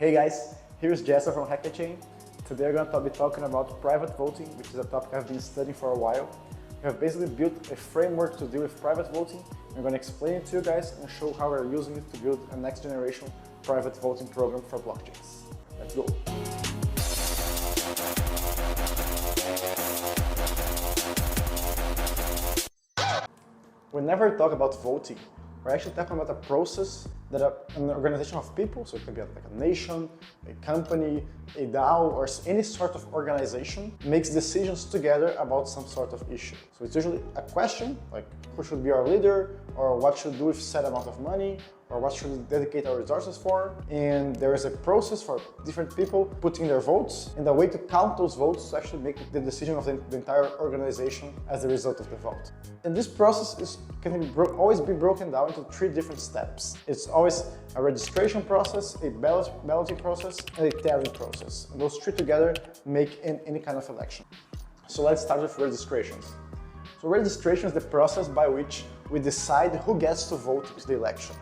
Hey guys, here's Jessa from HackerChain. Today we're going to be talking about private voting, which is a topic I've been studying for a while. We have basically built a framework to deal with private voting. We're going to explain it to you guys and show how we're using it to build a next generation private voting program for blockchains. Let's go. Whenever we talk about voting, we're actually talking about a process that an organization of people, so it can be like a nation, a company, a DAO, or any sort of organization, makes decisions together about some sort of issue. So it's usually a question, like who should be our leader, or what should do with set amount of money, or what should we dedicate our resources for. And there is a process for different people putting their votes, and a way to count those votes to actually make the decision of the entire organization as a result of the vote. And this process can always be broken down into 3 different steps. It's always a registration process, a balloting process, and a tallying process. And those 3 together make any kind of election. So let's start with registrations. So registration is the process by which we decide who gets to vote in the election.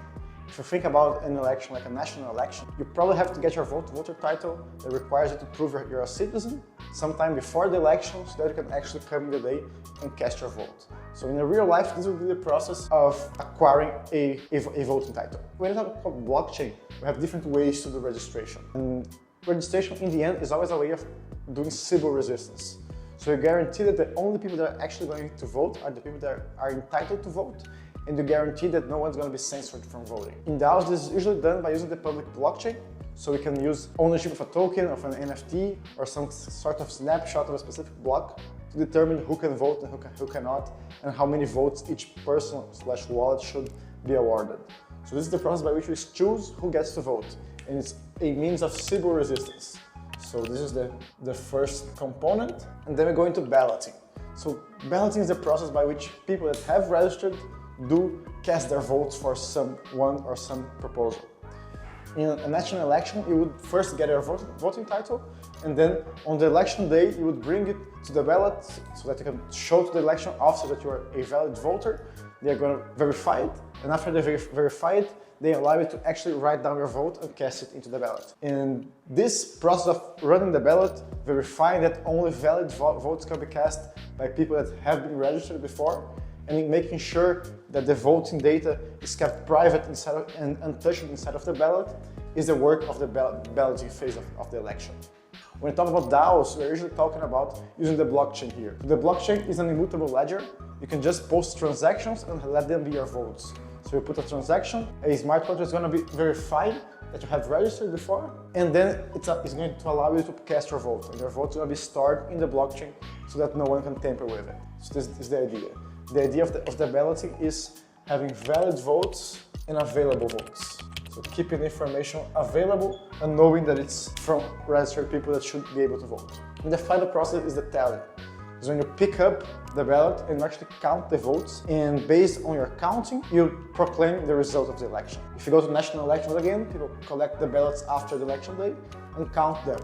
If you think about an election like a national election, you probably have to get your voter title that requires you to prove you're a citizen sometime before the election so that you can actually come in the day and cast your vote. So in a real life, this will be the process of acquiring a voting title. When you talk about blockchain, we have different ways to do registration. And registration in the end is always a way of doing civil resistance. So you guarantee that the only people that are actually going to vote are the people that are entitled to vote, and you guarantee that no one's going to be censored from voting. In DAOs, this is usually done by using the public blockchain, so we can use ownership of a token, of an NFT, or some sort of snapshot of a specific block to determine who can vote and who cannot, and how many votes each person/wallet should be awarded. So this is the process by which we choose who gets to vote, and it's a means of civil resistance. So this is the first component, and then we go into balloting. So balloting is the process by which people that have registered do cast their votes for someone or some proposal. In a national election, you would first get your voting title, and then on the election day, you would bring it to the ballot so that you can show to the election officer that you are a valid voter. They are going to verify it, and after they verify it, they allow you to actually write down your vote and cast it into the ballot. And this process of running the ballot, verifying that only valid votes can be cast by people that have been registered before, and making sure that the voting data is kept private and untouched inside of the ballot, is the work of the balloting phase of the election. When we talk about DAOs, we're usually talking about using the blockchain here. The blockchain is an immutable ledger. You can just post transactions and let them be your votes. So you put a transaction, a smart contract is going to be verified that you have registered before, and then it's going to allow you to cast your vote. And your vote is going to be stored in the blockchain so that no one can tamper with it. So this is the idea. The idea of the balloting is having valid votes and available votes. So keeping the information available and knowing that it's from registered people that should be able to vote. And the final process is the tally. Is when you pick up the ballot and you actually count the votes, and based on your counting, you proclaim the result of the election. If you go to national elections again, people collect the ballots after the election day and count them.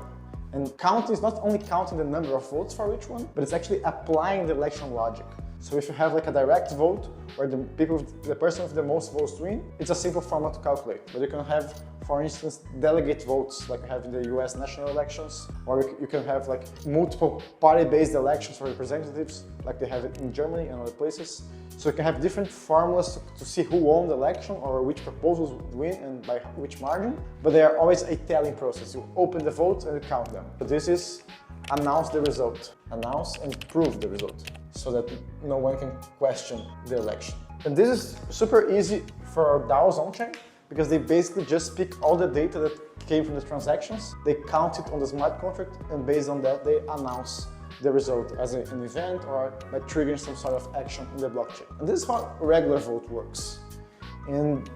And counting is not only counting the number of votes for each one, but it's actually applying the election logic. So if you have like a direct vote where the person with the most votes win, it's a simple format to calculate. But you can have, for instance, delegate votes like we have in the US national elections, or you can have like multiple party-based elections for representatives like they have it in Germany and other places. So you can have different formulas to see who won the election or which proposals would win and by which margin, but they are always a tallying process. You open the votes and you count them. So this is announce the result, announce and prove the result, so that no one can question the election. And this is super easy for our DAOs on-chain, because they basically just pick all the data that came from the transactions, they count it on the smart contract, and based on that they announce the result as an event or by triggering some sort of action in the blockchain. And this is how regular vote works. And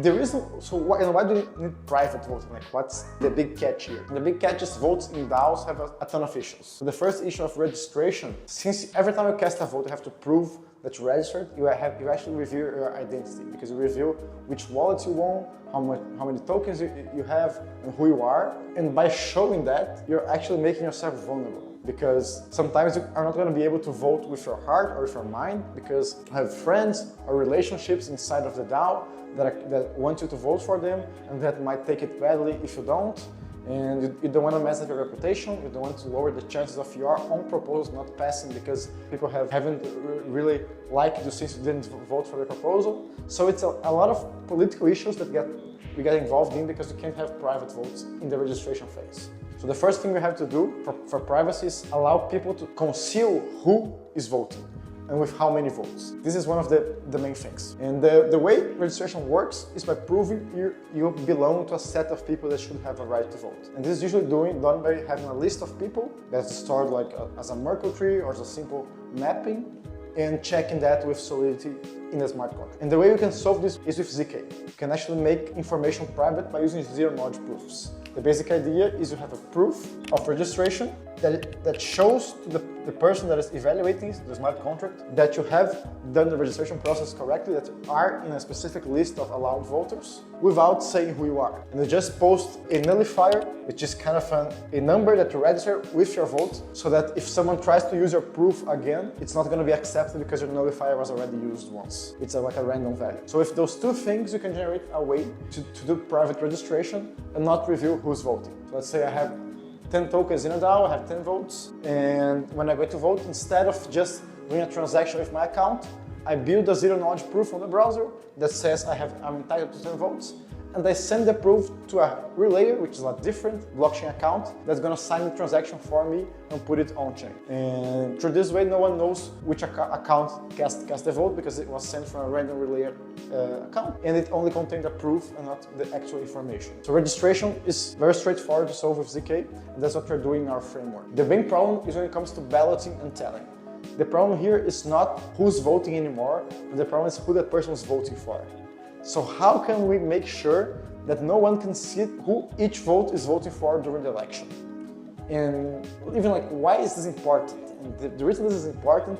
the reason, why do you need private voting? Like, what's the big catch here? The big catch is votes in DAOs have a ton of issues. So the first issue of registration, since every time you cast a vote, you have to prove that you're registered, you actually reveal your identity, because you reveal which wallet you own, how many tokens you have, and who you are. And by showing that, you're actually making yourself vulnerable. Because sometimes you are not going to be able to vote with your heart or with your mind, because you have friends or relationships inside of the DAO that want you to vote for them, and that might take it badly if you don't. And you don't want to mess up your reputation, you don't want to lower the chances of your own proposal not passing because people haven't really liked you since you didn't vote for the proposal. So it's a lot of political issues that we get involved in because you can't have private votes in the registration phase. So the first thing we have to do for privacy is allow people to conceal who is voting and with how many votes. This is one of the main things. And the way registration works is by proving you belong to a set of people that should have a right to vote. And this is usually done by having a list of people that's stored like as a Merkle tree or as a simple mapping, and checking that with solidity in a smart contract. And the way you can solve this is with ZK. You can actually make information private by using zero-knowledge proofs. The basic idea is you have a proof of registration that shows to the person that is evaluating the smart contract that you have done the registration process correctly, that you are in a specific list of allowed voters without saying who you are. And you just post a nullifier, which is kind of a number that you register with your vote, so that if someone tries to use your proof again, it's not going to be accepted because your nullifier was already used once. It's like a random value. So with those two things, you can generate a way to do private registration and not reveal who's voting. So let's say I have 10 tokens in a DAO, I have 10 votes, and when I go to vote, instead of just doing a transaction with my account, I build a zero-knowledge proof on the browser that says I'm entitled to 10 votes, and I send the proof to a relayer, which is a different blockchain account, that's going to sign the transaction for me and put it on-chain. And through this way, no one knows which account cast the vote because it was sent from a random relayer account, and it only contained the proof and not the actual information. So registration is very straightforward to solve with ZK, and that's what we're doing in our framework. The main problem is when it comes to balloting and tallying. The problem here is not who's voting anymore, but the problem is who that person is voting for. So how can we make sure that no one can see who each vote is voting for during the election? And even like, why is this important? And the reason this is important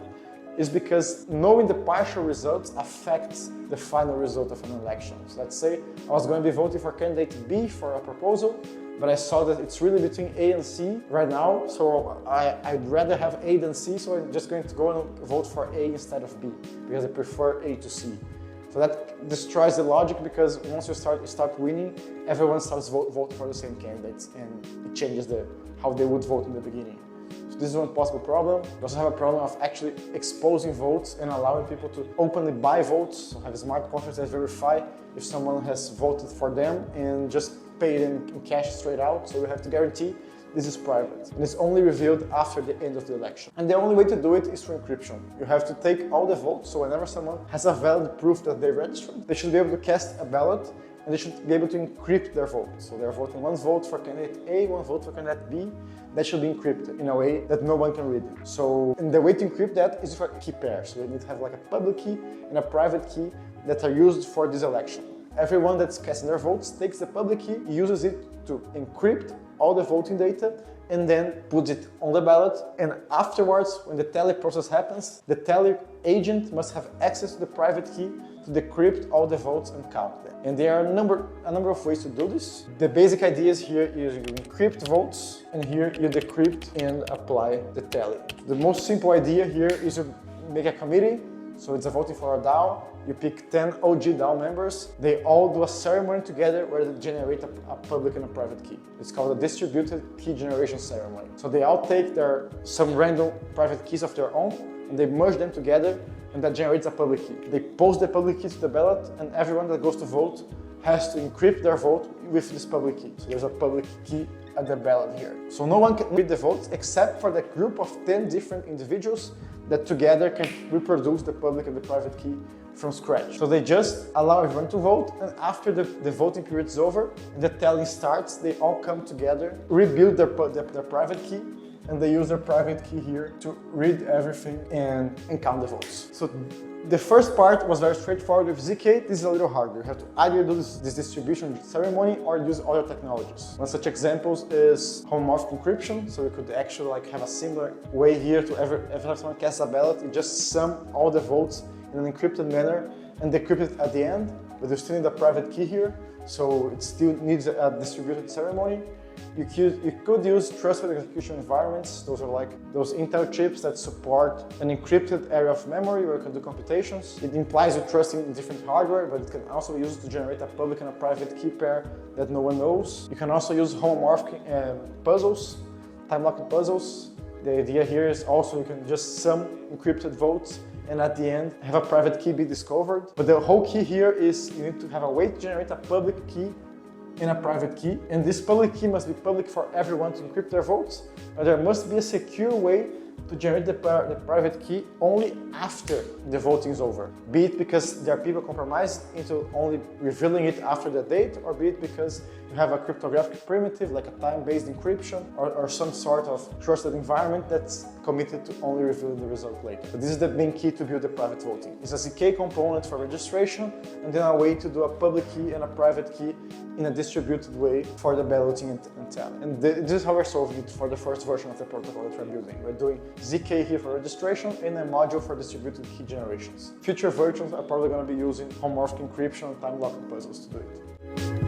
is because knowing the partial results affects the final result of an election. So let's say I was going to be voting for candidate B for a proposal, but I saw that it's really between A and C right now, so I'd rather have A than C, so I'm just going to go and vote for A instead of B, because I prefer A to C. So that destroys the logic, because once you start winning, everyone starts voting for the same candidates, and it changes how they would vote in the beginning. So this is one possible problem. We also have a problem of actually exposing votes and allowing people to openly buy votes, so have smart contracts that verify if someone has voted for them and just pay it in cash straight out. So we have to guarantee this is private, and it's only revealed after the end of the election. And the only way to do it is through encryption. You have to take all the votes, so whenever someone has a valid proof that they registered, they should be able to cast a ballot, and they should be able to encrypt their vote. So they're voting one vote for candidate A, one vote for candidate B. That should be encrypted in a way that no one can read it. So, and the way to encrypt that is with a key pair. So you need to have like a public key and a private key that are used for this election. Everyone that's casting their votes takes the public key, uses it to encrypt all the voting data, and then puts it on the ballot. And afterwards, when the tally process happens, the tally agent must have access to the private key to decrypt all the votes and count them. And there are a number of ways to do this. The basic ideas here is you encrypt votes, and here you decrypt and apply the tally. The most simple idea here is you make a committee. So it's a voting for a DAO. You pick 10 OG DAO members. They all do a ceremony together where they generate a public and a private key. It's called a distributed key generation ceremony. So they all take some random private keys of their own, and they merge them together, and that generates a public key. They post the public key to the ballot, and everyone that goes to vote has to encrypt their vote with this public key. So there's a public key at the ballot here. So no one can read the votes except for the group of 10 different individuals that together can reproduce the public and the private key from scratch. So they just allow everyone to vote, and after the voting period is over and the tallying starts, they all come together, rebuild their private key, and they use their private key here to read everything and count the votes. So the first part was very straightforward with ZK. This is a little harder. You have to either do this distribution ceremony or use other technologies. One such examples is homomorphic encryption. So we could actually have a similar way here to every time someone casts a ballot, you just sum all the votes in an encrypted manner and decrypt it at the end, but you still need a private key here. so it still needs a distributed ceremony. You could use trusted execution environments. Those are like those Intel chips that support an encrypted area of memory where you can do computations. It implies you're trusting different hardware, but it can also be used to generate a public and a private key pair that no one knows. You can also use homomorphic puzzles, time-locked puzzles. The idea here is also you can just sum encrypted votes and at the end have a private key be discovered. But the whole key here is you need to have a way to generate a public key and a private key, and this public key must be public for everyone to encrypt their votes, but there must be a secure way to generate the private key only after the voting is over. Be it because there are people compromised into only revealing it after the date, or be it because you have a cryptographic primitive like a time-based encryption or some sort of trusted environment that's committed to only revealing the result later. But this is the main key to build the private voting. It's a ZK component for registration and then a way to do a public key and a private key in a distributed way for the balloting and tallying. And this is how we're solving it for the first version of the protocol that we're building. We're doing ZK here for registration and a module for distributed key generations. Future versions are probably going to be using homomorphic encryption and time-locked puzzles to do it.